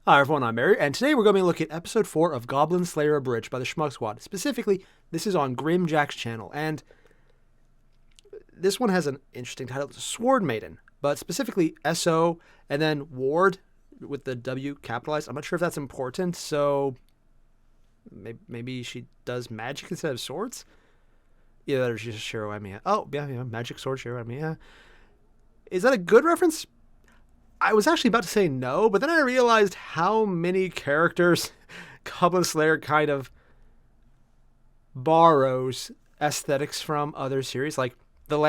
Hi everyone, I'm Airier, and today we're going to be looking at episode 4 of Goblin Slayer Abridged by TheSchmuckSquad. Specifically, this is on Grimjack's channel, and this one has an interesting title. It's Sword Maiden, but specifically S-O and then Ward with the W capitalized. I'm not sure if that's important, so maybe she does magic instead of swords? Either that or she's just Shiro Emiya. Oh, yeah, magic sword Shiro Emiya. Is that a good reference? I was actually about to say no, but then I realized how many characters Goblin Slayer kind of borrows aesthetics from other series. Like, the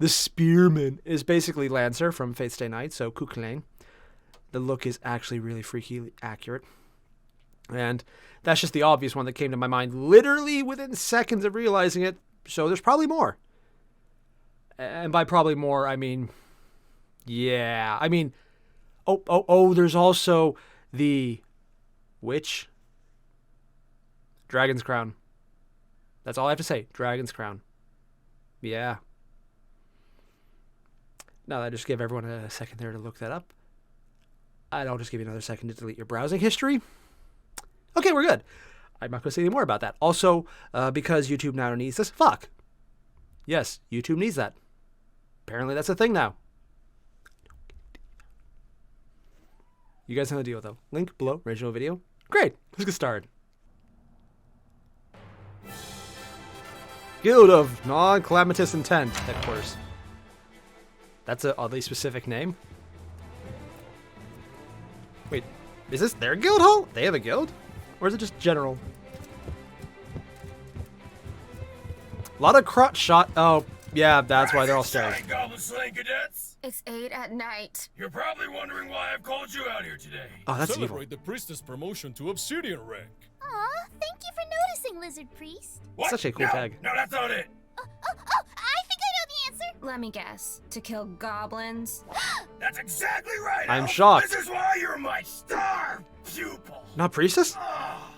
Spearman is basically Lancer from Fate Stay Night, so Kukulane. The look is actually really freaky accurate. And that's just the obvious one that came to my mind literally within seconds of realizing it, so there's probably more. And by probably more, I mean... yeah, I mean, there's also the witch. Dragon's Crown. That's all I have to say. Dragon's Crown. Yeah. Now I just give everyone a second there to look that up. I'll just give you another second to delete your browsing history. Okay, we're good. I'm not going to say any more about that. Also, because YouTube now needs this. Fuck. Yes, YouTube needs that. Apparently that's a thing now. You guys know the deal, though. Link below, original video. Great, let's get started. Guild of Non-Calamitous Intent headquarters. That's an oddly specific name. Wait, is this their guild hall? They have a guild? Or is it just general? A lot of crotch shot. Oh, yeah, that's why they're all staring. Goblin slaying cadets? It's 8 at night. You're probably wondering why I've called you out here today. Oh, that's Celebrate evil. the priestess promotion to obsidian rank. Aw, thank you for noticing, Lizard Priest. What? Such a cool no, tag. No, that's not it. I think I know the answer. Let me guess. To kill goblins? That's exactly right. I'm Elf. shocked. This is why you're my star pupil. Not priestess? Ah.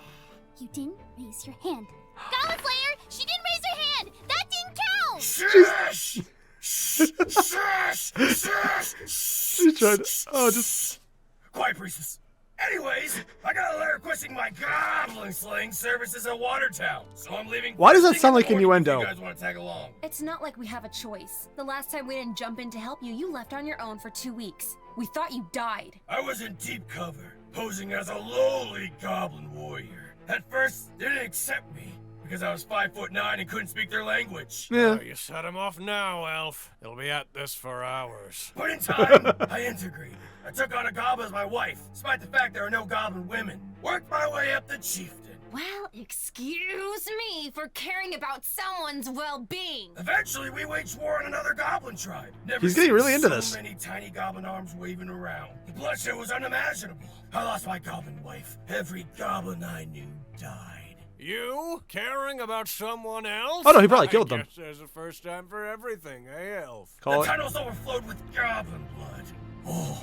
You didn't raise your hand. Goblin Slayer, she didn't raise her hand. That didn't count. Shush! Shush! Shush! She's trying to... oh, just... Quiet, priestess. Anyways, I got a letter requesting my goblin slaying services at Watertown, so I'm leaving. Why does that first sound thing like in the morning if innuendo? You guys want to tag along? It's not like we have a choice. The last time we didn't jump in to help you, you left on your own for 2 weeks. We thought you died. I was in deep cover, posing as a lowly goblin warrior. At first, they didn't accept me because I was 5'9" and couldn't speak their language. Yeah. Oh, you set him off now, Elf. They'll be at this for hours. But in time, I integrated. I took on a goblin as my wife, despite the fact there are no goblin women. Worked my way up the chieftain. Well, excuse me for caring about someone's well-being. Eventually, we waged war on another goblin tribe. Never He's getting seen really into so this. many tiny goblin arms waving around. The bloodshed was unimaginable. I lost my goblin wife. Every goblin I knew died. You? Caring about someone else? Oh, no, he probably killed them. I guess there's a first time for everything, eh, Elf? Call The it. tunnels overflowed with goblin blood. Oh,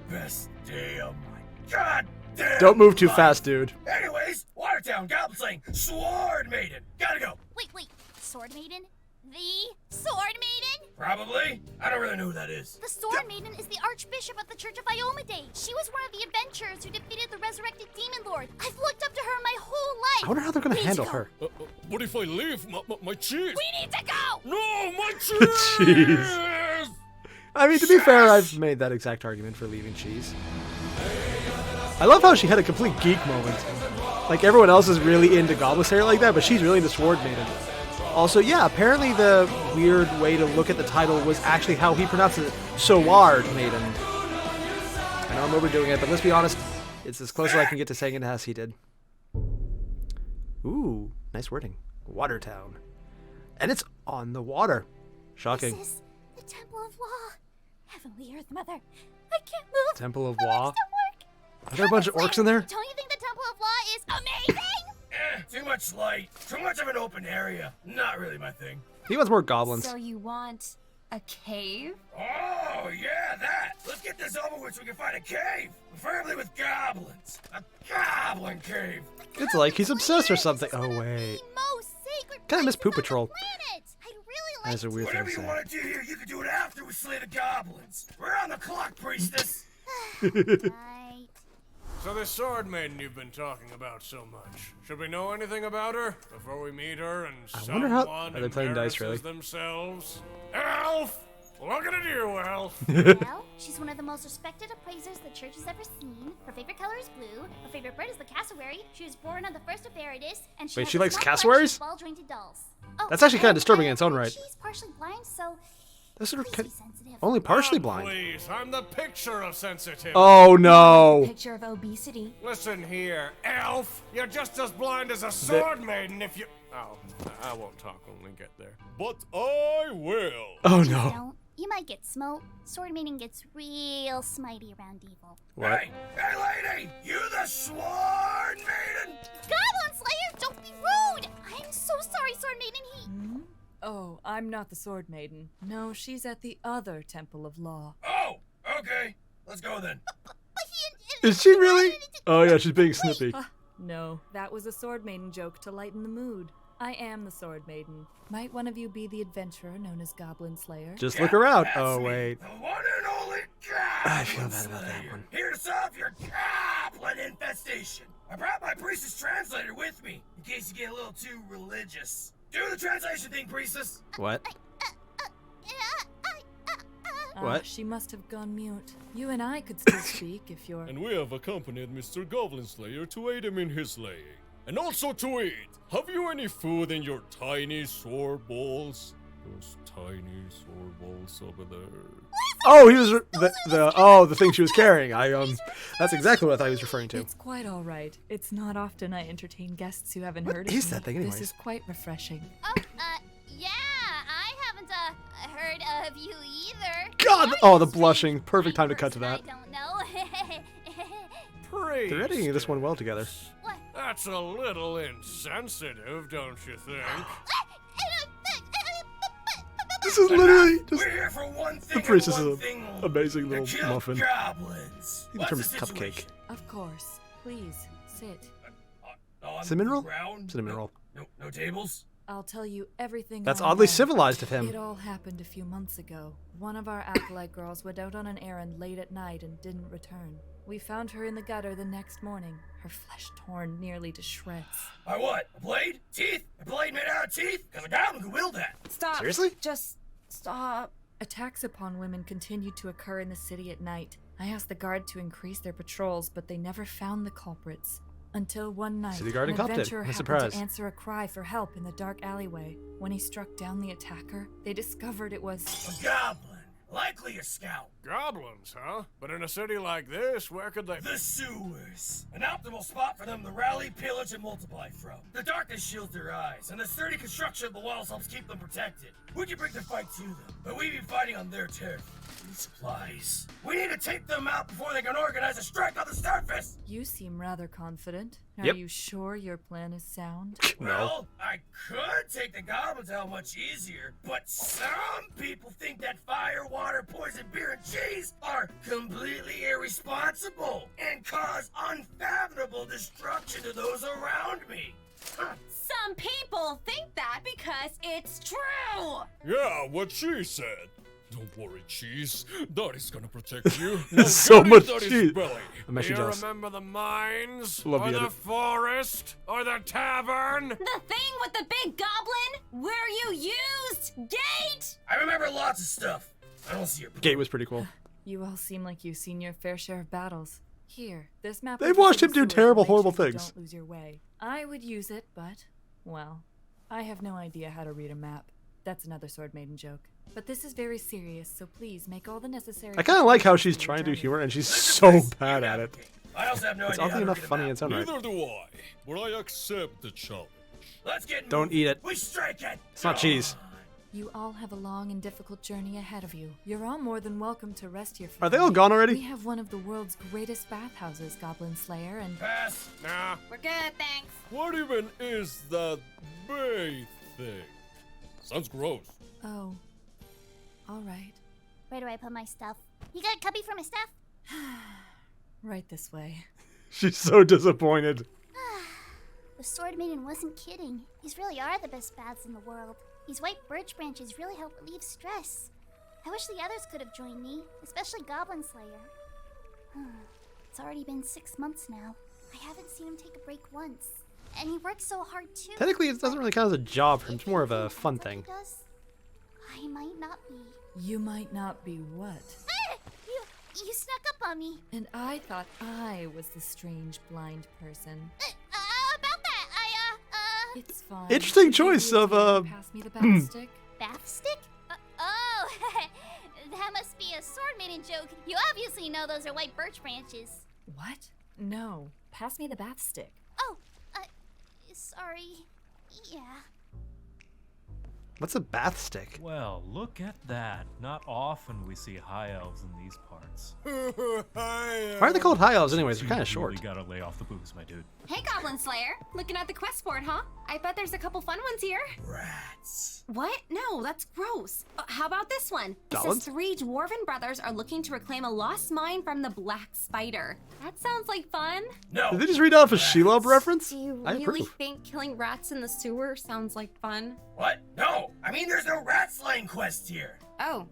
best day of my goddamn Don't move too life. fast, dude. Anyways, Watertown, goblin slaying, Sword Maiden. Gotta go. Wait. Sword Maiden? The Sword Maiden? Probably. I don't really know who that is. The Sword Maiden is the Archbishop of the Church of Iomade. She was one of the adventurers who defeated the resurrected demon lord. I've looked up to her my whole life. I wonder how they're going We to need handle go. her. What if I leave? My cheese! We need to go! No, my cheese! Cheese. I mean, to be fair, I've made that exact argument for leaving cheese. I love how she had a complete geek moment. Like, everyone else is really into Goblin Slayer like that, but she's really into Sword Maiden. Also, yeah, apparently the weird way to look at the title was actually how he pronounced it, Sword Maiden. I know I'm overdoing it, but let's be honest, it's as close as I can get to saying it as he did. Ooh, nice wording. Watertown. And it's on the water. Shocking. This is the Temple of Law. Heavenly Earth Mother. I can't move. Temple of My Law. legs don't work. Are there a bunch of orcs in there? Don't you think the Temple of Law is amazing? Too much light. Too much of an open area. Not really my thing. He wants more goblins. So you want a cave? Oh, yeah, that. Let's get this over with so we can find a cave. Preferably with goblins. A goblin cave. It's like he's obsessed or something. Oh, wait. The most sacred Kinda miss places Poo on the Patrol. planet. I'd really That like is a weird thing Whatever to you say. want to do here, you can do it after we slay the goblins. We're on the clock, priestess. Right. So this sword maiden you've been talking about so much, should we know anything about her before we meet her and wonder how- someone are they playing dice, really? embarrasses themselves? Elf! Looking at you, Elf! Well, she's one of the most respected appraisers the church has ever seen. Her favorite color is blue. Her favorite bird is the cassowary. She was born on the 1st of Airier, and she Wait, has she a likes small cassowaries? collection of ball-jointed dolls. Oh, That's actually kinda and, disturbing in its own right. She's partially blind, so Those are please be sensitive. only partially Oh, blind. Please, I'm the picture of sensitivity. Oh no! Picture of obesity. Listen here, Elf. You're just as blind as a sword maiden if you... Oh, I won't talk when we get there. But I will. Oh Please no! don't. You might get smote. Sword maiden gets real smitey around evil. What? Hey, lady! You the sword maiden? Goblin Slayer, don't be rude! I'm so sorry, Sword Maiden. Oh, I'm not the Sword Maiden. No, she's at the other Temple of Law. Oh, okay. Let's go then. But he... Is she really? Oh yeah, she's being snippy. No, that was a Sword Maiden joke to lighten the mood. I am the Sword Maiden. Might one of you be the adventurer known as Goblin Slayer? Just look around. That's Oh me, wait. The one and only I feel Goblin bad about that Slayer, one. Here to solve your goblin infestation. I brought my priestess translator with me, in case you get a little too religious. Do the translation thing, priestess. What? Ah, What? she must have gone mute. You and I could still speak if you're... And we have accompanied Mr. Goblin Slayer to aid him in his slaying. And also to eat. Have you any food in your tiny sword balls? Those tiny sword balls over there. Oh, he was the thing she was carrying. That's exactly what I thought he was referring to. It's quite all right. It's not often I entertain guests who haven't heard of is me. that thing anyways? This is quite refreshing. Yeah, I haven't, heard of you either. God! Oh, the blushing. Perfect time to cut to I that. don't know. Priest. They're editing this one well together. What? That's a little insensitive, don't you think? This is literally just We're here for one thing. the priestess and one is thing an only. amazing To little kill muffin. Goblins. He What's becomes the cupcake. situation? Of course. Please, sit. On Cinnamon the roll? ground? Cinnamon roll. No tables? I'll tell you everything That's I oddly know. civilized of him. It all happened a few months ago. One of our acolyte girls went out on an errand late at night and didn't return. We found her in the gutter the next morning, her flesh torn nearly to shreds. By what? A blade? Teeth? A blade made out of teeth? Because a goblin could wield that. Stop. Seriously? Just stop. Attacks upon women continued to occur in the city at night. I asked the guard to increase their patrols, but they never found the culprits. Until one night, City guard an and cop did. adventurer No happened surprise. to answer a cry for help in the dark alleyway. When he struck down the attacker, they discovered it was... A goblin. Likely a scout. Goblins, huh? But in a city like this, where could they... The sewers. An optimal spot for them to rally, pillage, and multiply from. The darkness shields their eyes, and the sturdy construction of the walls helps keep them protected. We can bring the fight to them, but we be fighting on their turf. Need supplies. We need to take them out before they can organize a strike on the surface. You seem rather confident. Are Yep. you sure your plan is sound? No. Well, I could take the goblins out much easier, but some people think that fire, water, poison, beer, and cheese are completely irresponsible and cause unfathomable destruction to those around me. Some people think that because it's true. Yeah, what she said. Don't worry, Cheese. Daddy's gonna protect you. Now So get in much Daddy's cheese. belly. I'm Do actually you jealous. remember the mines? Love or the the edit. forest? Or the tavern? The thing with the big goblin where you used gate. I remember lots of stuff. I don't see your Gate was pretty cool. You all seem like you've seen your fair share of battles. Here, this map... They've of the watched city him do sewers terrible, will make horrible sure you things. Don't lose your way. I would use it, but, well, I have no idea how to read a map. That's another Sword Maiden joke. But this is very serious, so please make all the necessary... I kind of like how she's preparations for trying your to do journey. humor, and she's so bad at it. I also have no It's idea oddly how to enough read a funny in map. its own right. Neither do I, but I accept the challenge. Let's get Don't moving. eat it. We strike it. It's not cheese. You all have a long and difficult journey ahead of you. You're all more than welcome to rest here for Are they the all night. gone already? We have one of the world's greatest bathhouses, Goblin Slayer, and... Pass. Nah. We're good, thanks. What even is that bay thing? Sounds gross. Oh. All right. Where do I put my stuff? You got a cubby for my stuff? Right this way. She's so disappointed. The Sword Maiden wasn't kidding. These really are the best baths in the world. These white birch branches really help relieve stress. I wish the others could have joined me, especially Goblin Slayer. It's already been 6 months now. I haven't seen him take a break once. And he works so hard too. Technically, it doesn't really count as a job for him. It's more of a If fun that's what thing. he does, I might not be. You might not be what? Ah! You snuck up on me. And I thought I was the strange blind person. About that, It's fine. Interesting Maybe choice it's of, time to Pass me the bath stick. Bath stick? Oh, that must be a sword maiden joke. You obviously know those are white birch branches. What? No. Pass me the bath stick. Oh, sorry. Yeah. What's a bath stick? Well, look at that. Not often we see high elves in these parts. Why are they called high elves anyways? They're kind of You short. really gotta lay off the booze, my dude. Hey, Goblin Slayer. Looking at the quest board, huh? I bet there's a couple fun ones here. Rats. What? No, that's gross. How about this one? It Goblins? says 3 dwarven brothers are looking to reclaim a lost mine from the Black Spider. That sounds like fun. No. Did they just read off a Shelob reference? Do you I really approve. think killing rats in the sewer sounds like fun? What? No. I mean, there's no rat slaying quest here. Oh,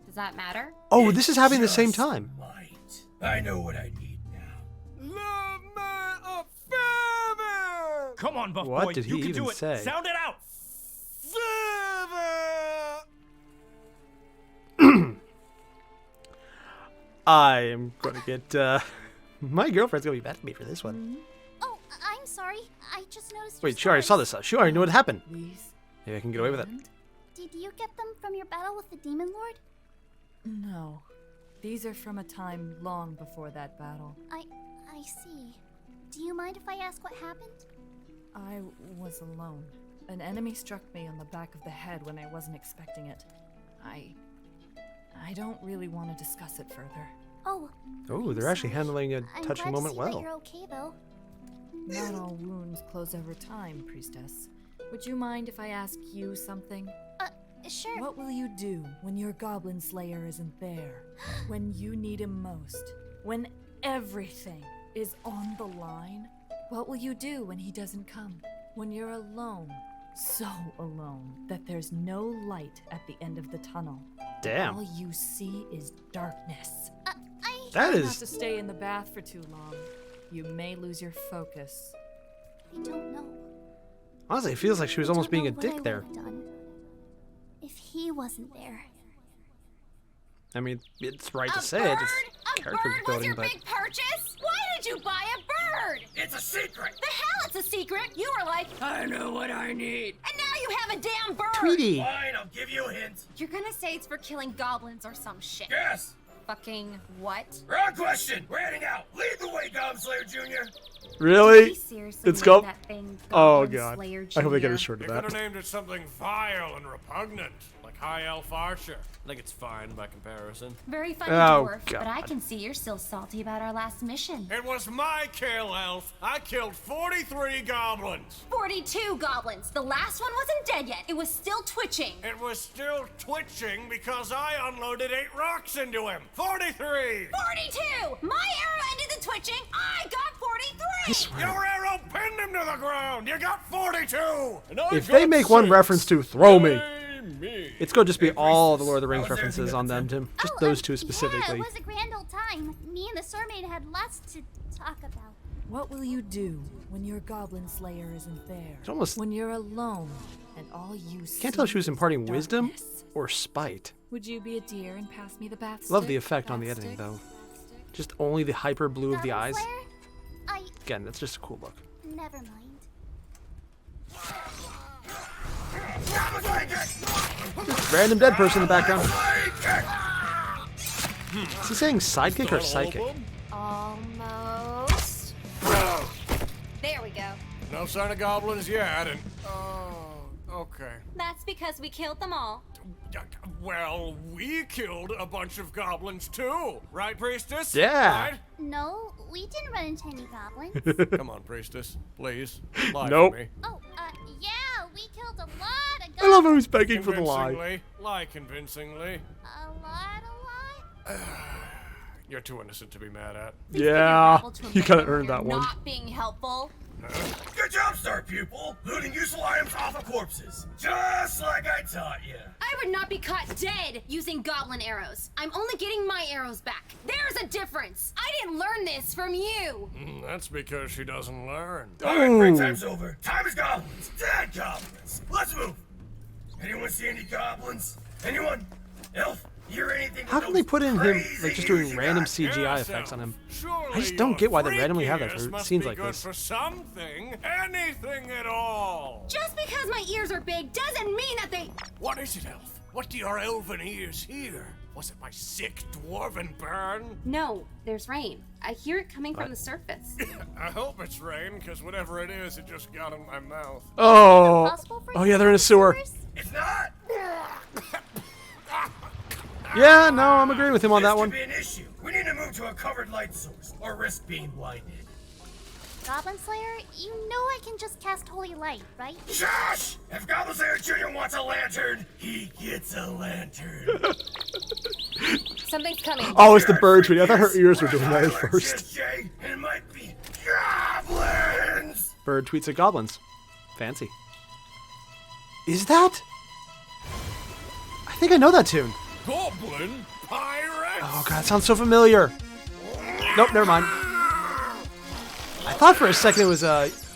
does that matter? Oh, this is happening at the Just same time. Might. I know what I need now. Love my affair. Come on, Buff What Boy. did You he can even do it. say? Sound it out. I am going to get, my girlfriend's going to be mad at me for this one. Oh, I'm sorry. I just noticed. Wait, she already saw this. She already knew what happened. Please. Maybe I can get away with it. Did you get them from your battle with the Demon Lord? No. These are from a time long before that battle. I see. Do you mind if I ask what happened? I was alone. An enemy struck me on the back of the head when I wasn't expecting it. I don't really want to discuss it further. Oh. Oh, I'm they're actually sorry. handling a I'm touching glad moment to see that well. you're okay though. Not all wounds close over time, priestess. Would you mind if I ask you something? Sure. What will you do when your goblin slayer isn't there? When you need him most? When everything is on the line? What will you do when he doesn't come? When you're alone, so alone that there's no light at the end of the tunnel. Damn. All you see is darkness. That Try not to is... stay in the bath for too long. You may lose your focus. I don't know. Honestly, it feels like she was almost Don't being a know what I dick there. would've done if he wasn't there. I mean, it's right A to say bird? it. It's A character bird was building, your but... big purchase? Why did you buy a bird? It's a secret. The hell it's a secret. You were like, I know what I need. And now you have a damn bird. Tweety! Fine, I'll give you a hint. You're gonna say it's for killing goblins or some shit. Yes. Fucking what? Wrong question. We're heading out. Lead the way, Goblin Slayer Jr. Really? Did he seriously It's name Gob- that thing Oh, Goblin God. Slayer I hope they get Jr.? a short You of could have that. named it something vile and repugnant, like High Elf Archer. I think it's fine by comparison. Very funny, Oh, dwarf. But I God. can see you're still salty about our last mission. It was my kill, Elf. I killed 43 goblins. 42 goblins. The last one wasn't dead yet. It was still twitching. It was still twitching because I unloaded 8 rocks into him. 43! 42! My arrow ended the twitching. I got 43! Your arrow pinned him to the ground. You got 42! And I If got they make one 6. reference to throw me, Me. it's going to just be all the Lord of the Rings How's everything references been, on them, Tim? Tim. Just Oh, those two Yeah, specifically. it was a grand old time. Me and the sword maiden had lots to talk about. What will you do when your goblin slayer isn't there? It's almost... When you're alone and all you see Can't tell if she was is imparting wisdom darkness. or spite. Would you be a deer and pass me the bath Love stick? the effect on the Bath editing, stick? though. Just only the hyper blue of the Goblin eyes. Slayer? Again, that's just a cool look. Never mind. Random dead person in the background. Is he saying sidekick or Not all of psychic? them? Almost. There we go. No sign of goblins yet, and... Oh, okay. That's because we killed them all. Well, we killed a bunch of goblins too, right, Priestess? Yeah. Right? No, we didn't run into any goblins. Come on, Priestess, please. Lie Nope. for me. Oh, yeah, we killed a lot of goblins. I love how he's begging for the lie. Convincingly. Lie convincingly. A lot? You're too innocent to be mad at. Yeah, Able to you admit kind of when earned you're that one. Not being helpful. Good job, Star Pupil! Looting useful items off of corpses. Just like I taught you. I would not be caught dead using goblin arrows. I'm only getting my arrows back. There's a difference. I didn't learn this from you. That's because she doesn't learn. Alright, break time's over. Time is goblins. Dead goblins. Let's move. Anyone see any goblins? Anyone? Elf? Hear anything? How can they put in him like just doing random CGI effects on him? I just don't get why they randomly have that for scenes like this. For something, anything at all. Just because my ears are big doesn't mean that they... What is it, Elf? What do your elven ears hear? Was it my sick dwarven burn? No, there's rain. I hear it coming from the surface. I hope it's rain, because whatever it is, it just got in my mouth. Oh, Possible for oh you yeah, they're in a sewer. sewers? It's not! Yeah, no, I'm agreeing with him on that This one. could be an issue. We need to move to a covered light source, or risk being blinded. Goblin Slayer, you know I can just cast Holy Light, right? Shush! If Goblin Slayer Jr. wants a lantern, he gets a lantern. Something's coming. Oh, it's the bird tweet. I thought her ears were doing that at first. It might be goblins! Bird tweets at goblins. Fancy. Is that? I think I know that tune. Goblin? Pirates? Oh god, it sounds so familiar. Nope, never mind. I thought for a second it was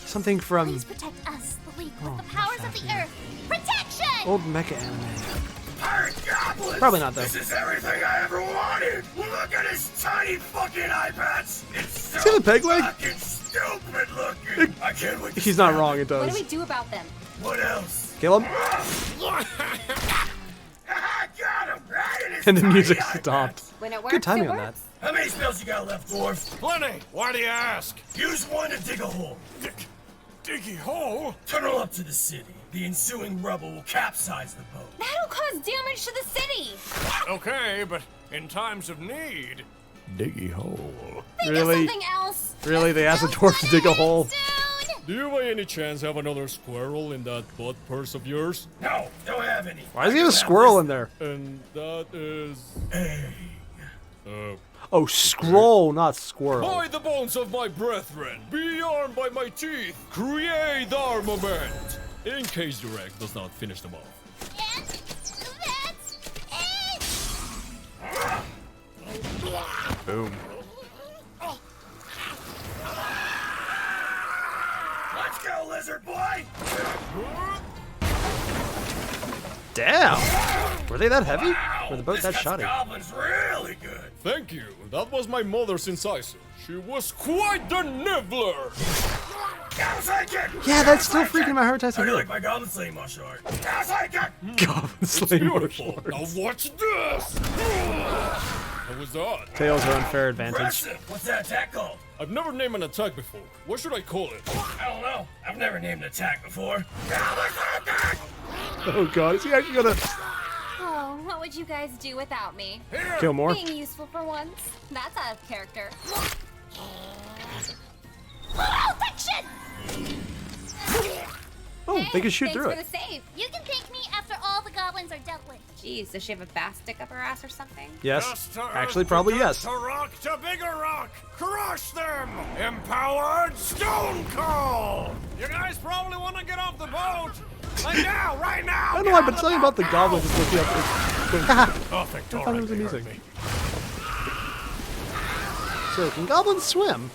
something from Please protect us, the weak, with the powers of the earth. Protection! old mecha anime. Pirate goblins! Probably not, though. This is everything I ever wanted! Look at his tiny fucking eye patch! It's so See the peg leg? fucking stupid looking! I can't wait to He's not stab wrong, it What do does. we do about them? What else? Kill him, I got him! Right in his and the tiny music eye stopped. When it works, Good timing it on works. patch. How many spells you got left, dwarf? Plenty. Why do you ask? Use one to dig a hole. Diggy hole? Tunnel up to the city. The ensuing rubble will capsize the boat. That'll cause damage to the city. Okay, but in times of need, diggy hole. Think Really? of something else. Really, they asked the dwarf to dig a hole. Soon! Do you by any chance have another squirrel in that butt purse of yours? No, don't have any. Why does he have a squirrel in there? And that is... Oh, scroll, not squirrel. By the bones of my brethren, be armed by my teeth, create armament! In case your egg does not finish them off. And that's it! Boom. Let's go, lizard boy! Damn. Were they that heavy? Wow, Or the boat this that guy's shoddy? goblin's really good. Thank you. That was my mother's incisor. She was quite the nibbler. Goblin slaying kick! Yeah, that's still Goblin freaking my heart to I hear. like my goblin slaying martial art. Goblin slaying kick! Goblin slaying Beautiful. martial Now arts. watch this. How was that? Tails are unfair advantage. Impressive. What's that attack called? I've never named an attack before. What should I call it? I don't know. I've never named an attack before. Goblin slaying kick! Oh god, is he actually gonna Oh, what would you guys do without me? kill more? Being useful for once. That's out of character. Protection! Oh, they can shoot Thanks through for it. the save. You can thank me after all the goblins are dealt with. Jeez, does she have a bass stick up her ass or something? Yes. Just to Actually, earth, probably to yes. To rock, to bigger rock. Crush them. Empowered Stone Cold. You guys probably want to get off the boat. Like now, right now. I don't know why, but something about the goblins is looking up. Oh, I thought it Victoria, was they hurt amusing. me. So, can goblins swim?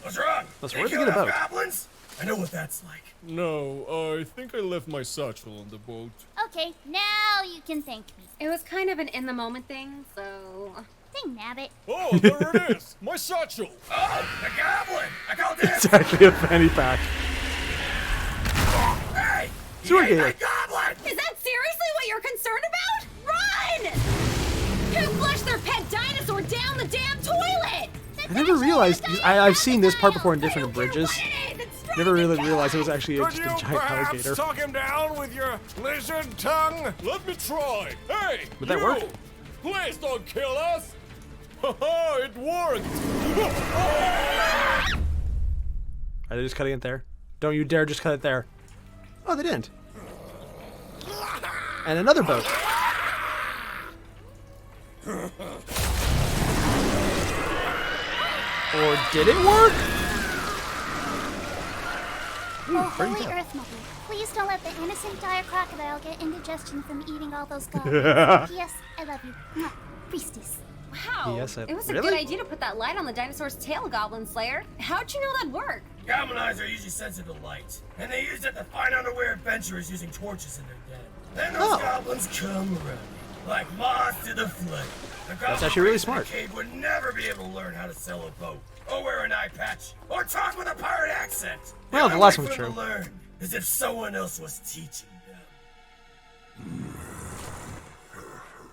What's wrong? Let's They work to kill get a enough boat. goblins? I know what that's like. No, I think I left my satchel on the boat. Okay, now you can thank me. It was kind of an in-the-moment thing, so... Dang nabbit. Oh, there it is! My satchel! Oh, the goblin! I called this! It's actually a fanny pack. Hey! Sewer He ate my gator. goblin! Is that seriously what you're concerned about? Run! Who flushed their pet dinosaur down the damn toilet? I never realized. I've seen this part before in different bridges. Never really realized it was actually Could just a you giant perhaps alligator. talk him down with your lizard tongue? Let me try! Hey! Would that you! work? Please don't kill us! Haha, it worked! Are they just cutting it there? Don't you dare just cut it there. Oh, they didn't. And another boat. Or did it work? Oh, pretty Holy tough. Earth Mother, please don't let the innocent dire crocodile get indigestion from eating all those goblins. P.S. I love you. Mwah. Priestess. Wow. Yes, it was a really? good idea to put that light on the dinosaur's tail, Goblin Slayer. How'd you know that'd work? Goblin eyes are usually sensitive to light, and they use it to find unaware adventurers using torches in their den. Then those goblins come running, like moths to the flame. The goblin actually really race in the smart. cave would never be able to learn how to sail a boat, or wear an eye patch, or talk with a pirate accent. Well, the only last way one's for them true. to learn is if someone else was teaching them.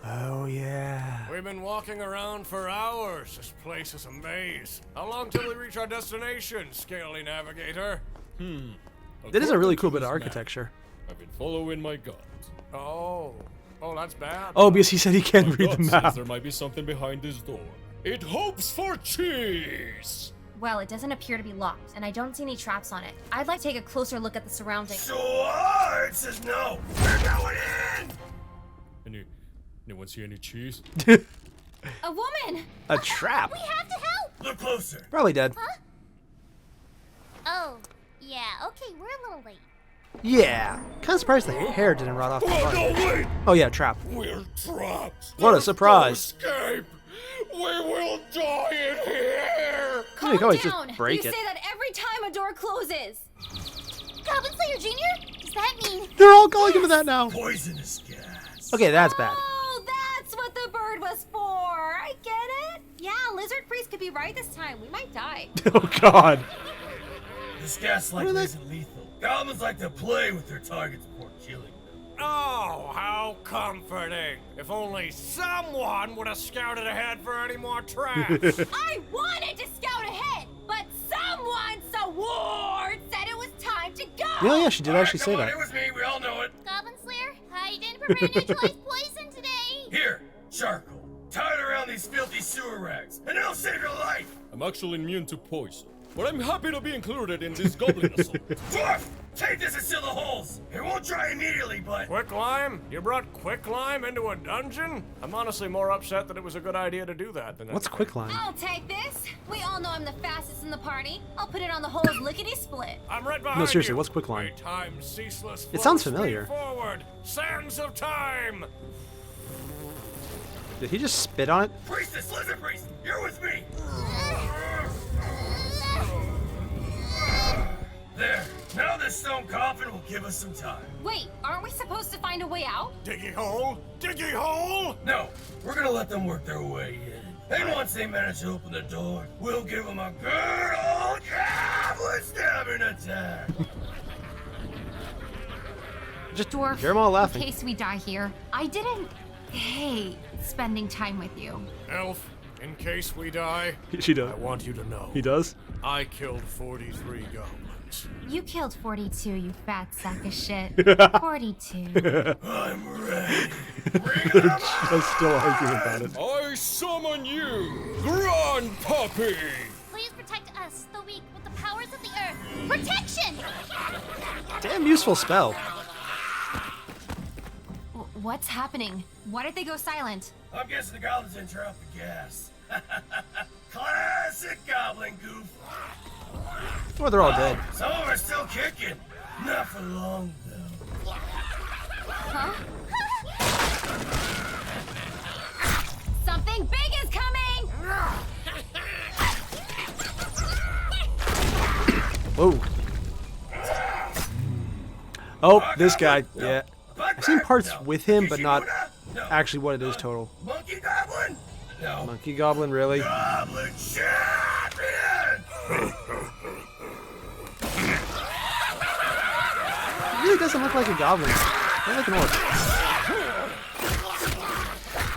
Oh, yeah. We've been walking around for hours. This place is a maze. How long till we reach our destination, Scaly Navigator? That is a really cool bit of According to this map, architecture. I've been following my gut. Oh, that's bad. Oh, because he said he can't My read the gut says map. there might be something behind this door. It hopes for cheese! Well, it doesn't appear to be locked, and I don't see any traps on it. I'd like to take a closer look at the surroundings. So hard says no. We're going in. Anyone see any cheese? A woman! A trap. We have to help! Look closer. Probably dead. Oh, yeah, okay, we're a little late. Yeah. Kind of surprised the hair didn't rot off the Oh, front. no, wait! Oh, yeah, trap. We're trapped! What a There's surprise. No escape! We will die in here! You can always Down! just break you it. say that every time a door closes! Goblin Slayer Jr.? Does that mean... They're all calling him that now. Poisonous gas. Okay, that's bad. Oh, that's what the bird was for! I get it! Yeah, Lizard Priest could be right this time. We might die. Oh, God. This gas What are likely they- isn't lethal. Goblins like to play with their targets before killing them. Oh, how comforting. If only someone would have scouted ahead for any more traps. I wanted to scout ahead, but someone so Ward said it was time to go! Yeah, she did actually say Come on, that. it was me. We all know it. Goblin Slayer, I didn't prepare neutralized poison today. Here, charcoal. Tie it around these filthy sewer rags, and it'll save your life. I'm actually immune to poison, but I'm happy to be included in this goblin assault. Dwarf, take this and seal the holes. It won't dry immediately, but... Quicklime? You brought Quicklime into a dungeon? I'm honestly more upset that it was a good idea to do that than What's anything. quicklime? I'll take this. We all know I'm the fastest in the party. I'll put it on the hole's lickety-split. I'm right behind seriously, you. what's quicklime? May time ceaseless It sounds flow familiar. speed forward. Sands of time. Did he just spit on it? Priestess, Lizard Priest, you're with me. There. Now this stone coffin will give us some time. Wait, aren't we supposed to find a way out? Diggy hole. Diggy hole. No, we're gonna let them work their way in. And once they manage to open the door, we'll give them a good old goblin stabbing attack. Just Dwarf, hear them all laughing. in case we die here, I didn't hate spending time with you. Elf, in case we die, She does. I want you to know. He does? I killed 43 goblins. You killed 42, you fat sack of shit. 42. I'm ready. They're just still arguing about it. I summon you, Grand Puppy! Please protect us, the weak, with the powers of the earth. Protection! Damn useful spell. What's happening? Why did they go silent? I'm guessing the goblins didn't turn off the gas. Classic goblin goof. Or they're all dead. Some of them are still kicking. Not for long, though. Huh? Something big is coming! Whoa. Oh, this guy. Yeah. I've seen parts with him, but not actually what it is total. Monkey goblin? No. Monkey Goblin, really? Goblin champion! He really doesn't look like a goblin. More like an orc.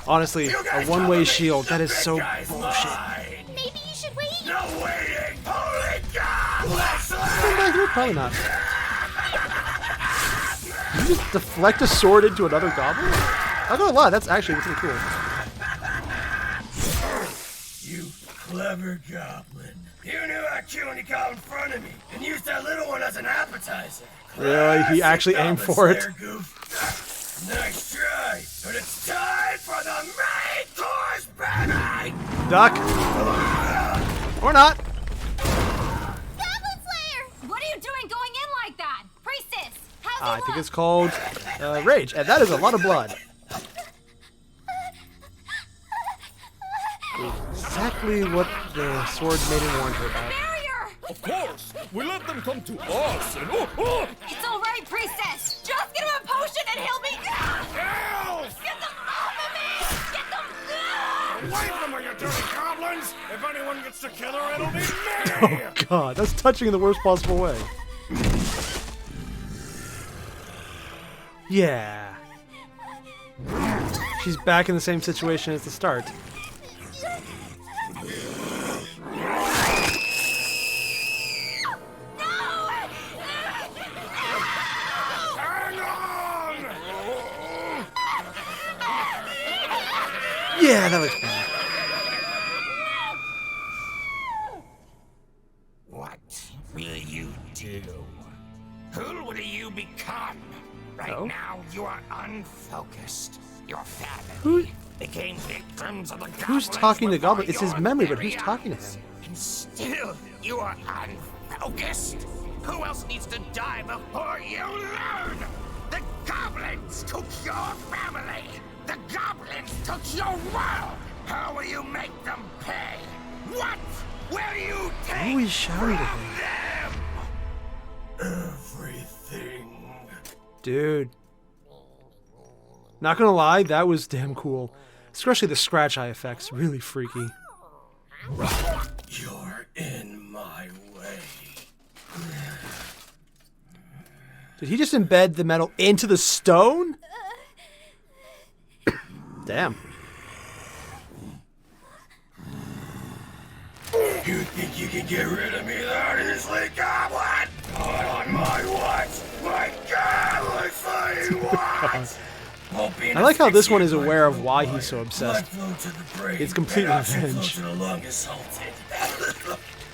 Honestly, a one-way shield. That is so bullshit. Maybe you should wait. No waiting! Holy goblin! Come back here? Probably not. Did you just deflect a sword into another goblin? I'm not gonna lie, that's actually pretty cool. You clever goblin. You knew I'd kill when you got in front of me, and used that little one as an appetizer. Really? He actually aimed Goblin for it? Slayer goof. Nice try, but it's time for the main course, baby! Duck. Or not. Goblin Slayer! What are you doing going in like I think it's called Rage, and that is a lot of blood. Exactly what the Sword Maiden warned her about. Barrier! Of course! We let them come to us and It's alright, priestess! Just get him a potion and he'll be... Elf! Get them off of me! Get them... Away from her, you dirty goblins! If anyone gets to kill her, it'll be me! Oh god, that's touching in the worst possible way. Yeah. She's back in the same situation as the start. Hang on! Yeah, that looks bad. What will you do? Who will you become? Right Oh? now, you are unfocused. Your family Who- became victims of the goblins. Who's talking to before Goblin? It's his your memory, but very who's talking to eyes. him? And still, you are unfocused. Who else needs to die before you learn? The goblins took your family. The goblins took your world. How will you make them pay? What will you take Who is shouting to from him? them? Everything. Dude. Not gonna lie, that was damn cool. Especially the scratch eye effects, really freaky. You're in my way. Did he just embed the metal into the stone? Damn. You think you can get rid of me that easily, Goblin? Not on my watch! My Goblin fighting watch! I like how this one is aware of why he's so obsessed. It's complete revenge.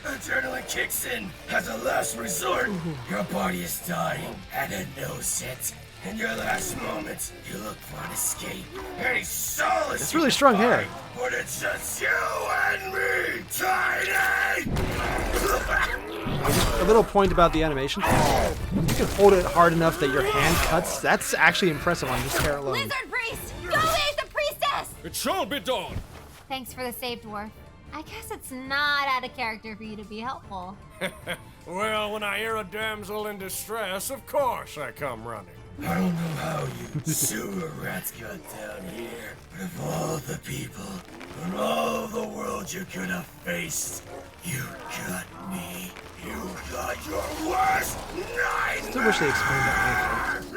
Adrenaline kicks in as a last resort. Your body is dying and it knows it. In your last moments, you look for an escape. Any solace. It's really strong hair. But it's just you and me, Tiny! A little point about the animation. You can hold it hard enough that your hand cuts. That's actually impressive on just hair alone. Lizard priest! Go save the priestess! it shall be done! Thanks for the save, dwarf. I guess it's not out of character for you to be helpful. Well, when I hear a damsel in distress, of course I come running. I don't know how you sewer rats got down here, but of all the people in all the world you could have faced, you got me. You got your worst nightmare! Still wish they explained that later.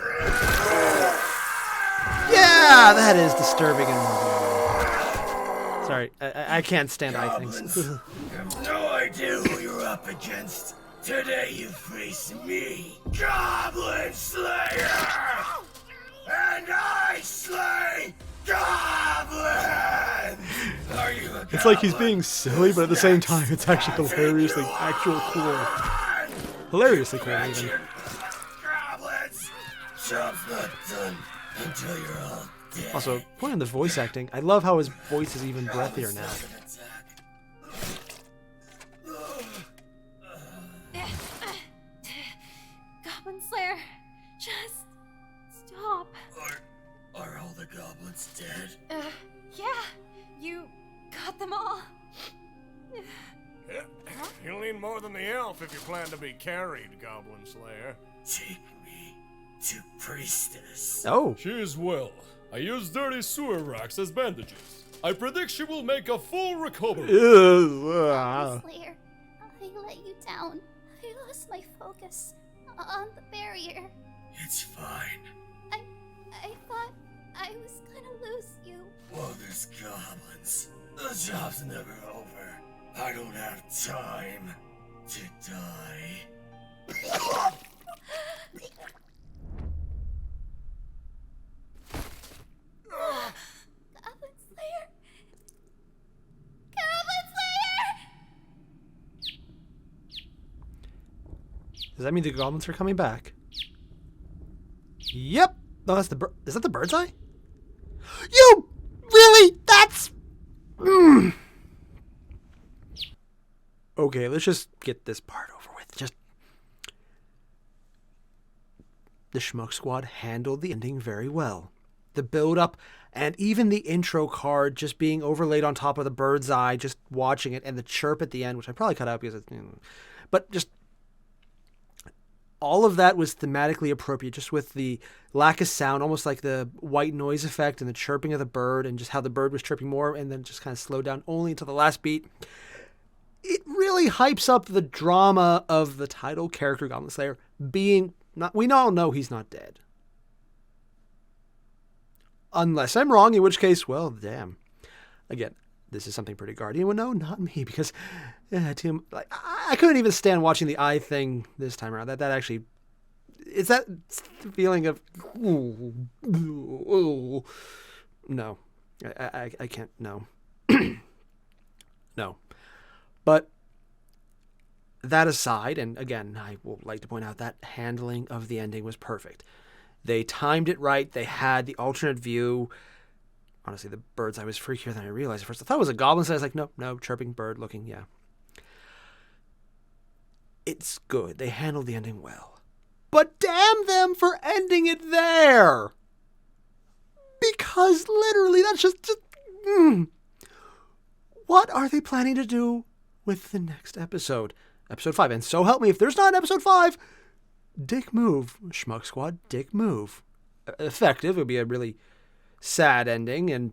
Yeah, that is disturbing and moving. Sorry, I can't stand eye things. You have no idea who you're up against. Today you face me, Goblin Slayer! And I slay goblins! Are you a It's like he's goblin? being silly, but at the same time, it's actually hilariously actual cool. Hilariously cool, even. Goblins! Job's not done until you're all dead. Also, point on the voice acting. I love how his voice is even breathier now. Goblin Slayer, just stop. Are all the goblins dead? Yeah, you got them all. You'll need more than the elf if you plan to be carried, Goblin Slayer. Take me to Priestess. Oh, She is well. I used dirty sewer racks as bandages. I predict she will make a full recovery. ugh. Slayer, I let you down. I lost my focus on the barrier. It's fine. I thought I was gonna lose you. Well, there's goblins. The job's never over. I don't have time to die. Goblin Slayer! Goblin Slayer! Does that mean the goblins are coming back? Yep. No, that's the bird. Is that the bird's eye? You really? That's. Okay, let's just get this part over with. Just the Schmuck Squad handled the ending very well. The build-up and even the intro card just being overlaid on top of the bird's eye, just watching it, and the chirp at the end, which I probably cut out because it's... But just... all of that was thematically appropriate, just with the lack of sound, almost like the white noise effect and the chirping of the bird, and just how the bird was chirping more and then just kind of slowed down only until the last beat. It really hypes up the drama of the title character, Goblin Slayer, being... not. We all know he's not dead. Unless I'm wrong, in which case, well, damn. Again, this is something pretty Guardian would know, not me, because I couldn't even stand watching the eye thing this time around. That actually, it's that feeling of, no, I can't, no, no. But that aside, and again, I will like to point out that handling of the ending was perfect. They timed it right. They had the alternate view. Honestly, the bird's eye was freakier than I realized at first. I thought it was a goblin, so I was like, no, chirping bird looking, yeah. It's good. They handled the ending well. But damn them for ending it there! Because literally, that's just What are they planning to do with the next episode? Episode 5. And so help me, if there's not an episode 5, dick move, Schmuck Squad, dick move. Effective. It would be a really sad ending, and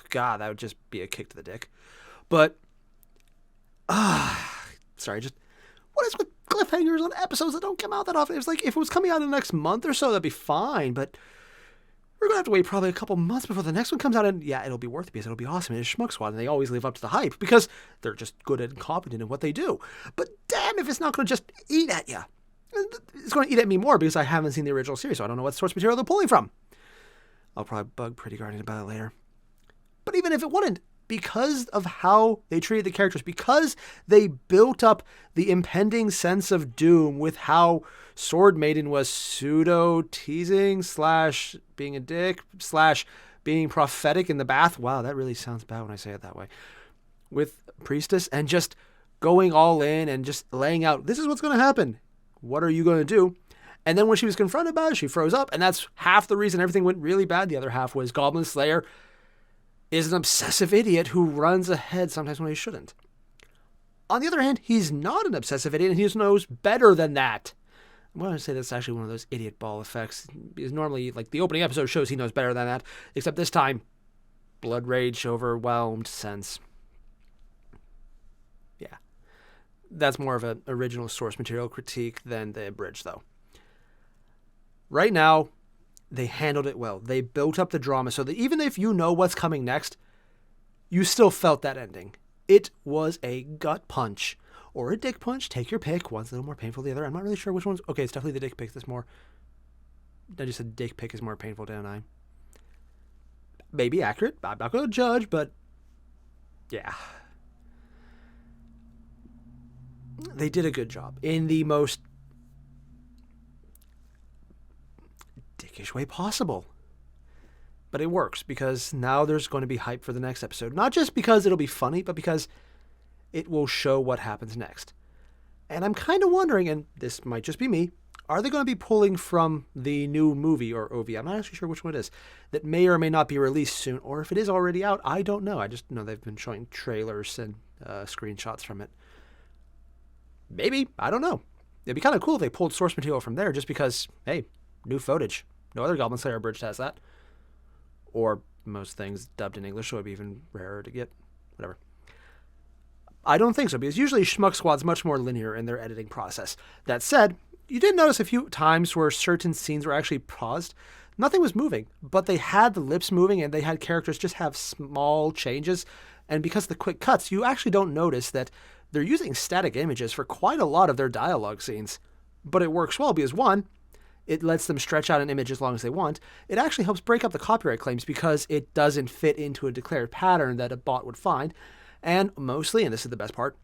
God, that would just be a kick to the dick. But, sorry, just, what is with cliffhangers on episodes that don't come out that often? It was like, if it was coming out in the next month or so, that'd be fine, but we're going to have to wait probably a couple months before the next one comes out, and yeah, it'll be worth it because it'll be awesome. It's Schmuck Squad, and they always live up to the hype because they're just good and competent in what they do. But damn if it's not going to just eat at you. It's going to eat at me more because I haven't seen the original series, so I don't know what source material they're pulling from. I'll probably bug Pretty Guardian about it later. But even if it wouldn't, because of how they treated the characters, because they built up the impending sense of doom with how Sword Maiden was pseudo-teasing / being a dick / being prophetic in the bath. Wow, that really sounds bad when I say it that way. With Priestess and just going all in and just laying out, this is what's going to happen. What are you going to do? And then when she was confronted by it, she froze up. And that's half the reason everything went really bad. The other half was Goblin Slayer is an obsessive idiot who runs ahead sometimes when he shouldn't. On the other hand, he's not an obsessive idiot, and he knows better than that. I'm going to say that's actually one of those idiot ball effects. Because normally, like, the opening episode shows he knows better than that. Except this time, blood rage, overwhelmed sense. Yeah. That's more of an original source material critique than the Abridged, though. Right now, they handled it well. They built up the drama so that even if you know what's coming next, you still felt that ending. It was a gut punch. Or a dick punch. Take your pick. One's a little more painful than the other. I'm not really sure which one's... Okay, it's definitely the dick pick that's more... I just said dick pick is more painful, didn't I? Maybe accurate. I'm not going to judge, but... yeah. They did a good job. In the most... dickish way possible. But it works because now there's going to be hype for the next episode. Not just because it'll be funny, but because it will show what happens next. And I'm kind of wondering, and this might just be me, are they going to be pulling from the new movie or OV? I'm not actually sure which one it is. That may or may not be released soon, or if it is already out, I don't know. I just know they've been showing trailers and screenshots from it. Maybe. I don't know. It'd be kind of cool if they pulled source material from there just because, hey, new footage. No other Goblin Slayer Abridged has that. Or most things dubbed in English, so it'd be even rarer to get. Whatever. I don't think so, because usually Schmuck Squad's much more linear in their editing process. That said, you did notice a few times where certain scenes were actually paused. Nothing was moving, but they had the lips moving and they had characters just have small changes. And because of the quick cuts, you actually don't notice that they're using static images for quite a lot of their dialogue scenes. But it works well because, one, it lets them stretch out an image as long as they want. It actually helps break up the copyright claims because it doesn't fit into a declared pattern that a bot would find. And mostly, and this is the best part,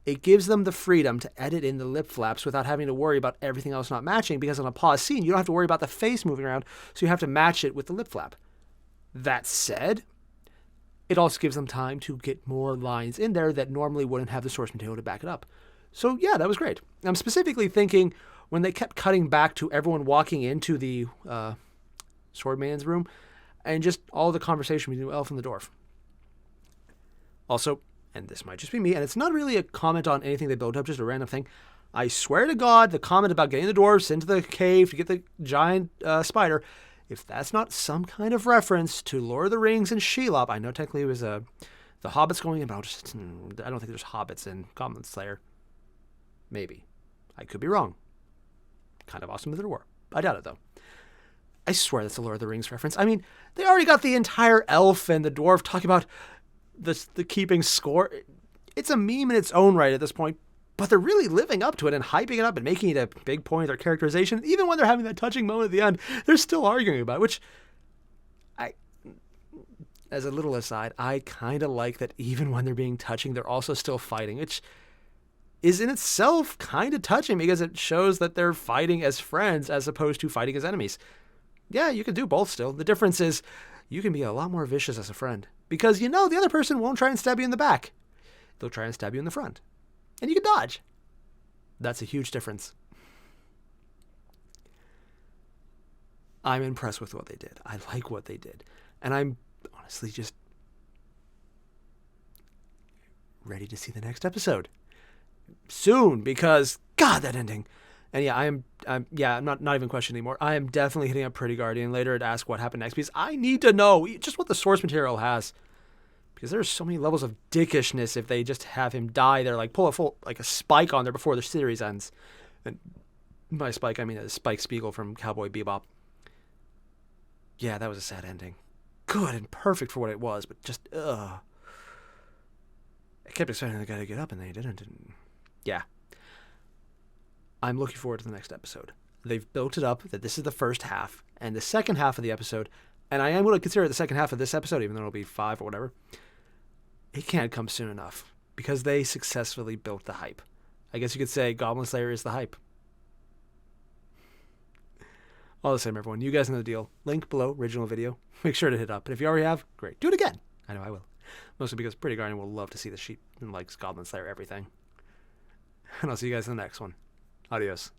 it gives them the freedom to edit in the lip flaps without having to worry about everything else not matching, because on a pause scene, you don't have to worry about the face moving around, so you have to match it with the lip flap. That said, it also gives them time to get more lines in there that normally wouldn't have the source material to back it up. So yeah, that was great. I'm specifically thinking when they kept cutting back to everyone walking into the Swordman's room, and just all the conversation between the elf and the dwarf. Also, and this might just be me, and it's not really a comment on anything they built up, just a random thing. I swear to God, the comment about getting the dwarves into the cave to get the giant spider, if that's not some kind of reference to Lord of the Rings and Shelob, I know technically it was the hobbits going about. I don't think there's hobbits in Goblin Slayer. Maybe. I could be wrong. Kind of awesome if there were. I doubt it, though. I swear that's a Lord of the Rings reference. I mean, they already got the entire elf and the dwarf talking about the keeping score. It's a meme in its own right at this point, but they're really living up to it and hyping it up and making it a big point of their characterization. Even when they're having that touching moment at the end, they're still arguing about it, which as a little aside, I kind of like that even when they're being touching, they're also still fighting, which is in itself kind of touching because it shows that they're fighting as friends as opposed to fighting as enemies. Yeah, you can do both still. The difference is you can be a lot more vicious as a friend because the other person won't try and stab you in the back. They'll try and stab you in the front. And you can dodge. That's a huge difference. I'm impressed with what they did. I like what they did. And I'm honestly just ready to see the next episode soon because God, that ending. And yeah, I'm not even questioning anymore. I am definitely hitting up Pretty Guardian later to ask what happened next because I need to know just what the source material has. Because there's so many levels of dickishness if they just have him die there, like pull a spike on there before the series ends. And by spike, I mean Spike Spiegel from Cowboy Bebop. Yeah, that was a sad ending. Good and perfect for what it was, but just, I kept expecting the guy to get up and they didn't. Yeah. I'm looking forward to the next episode. They've built it up that this is the first half, and the second half of the episode, and I am going to consider it the second half of this episode, even though it'll be 5 or whatever, it can't come soon enough, because they successfully built the hype. I guess you could say Goblin Slayer is the hype. All the same, everyone, you guys know the deal. Link below, original video. Make sure to hit up. And if you already have, great. Do it again. I know I will. Mostly because Pretty Guardian will love to see the sheep and likes Goblin Slayer everything. And I'll see you guys in the next one. Adios.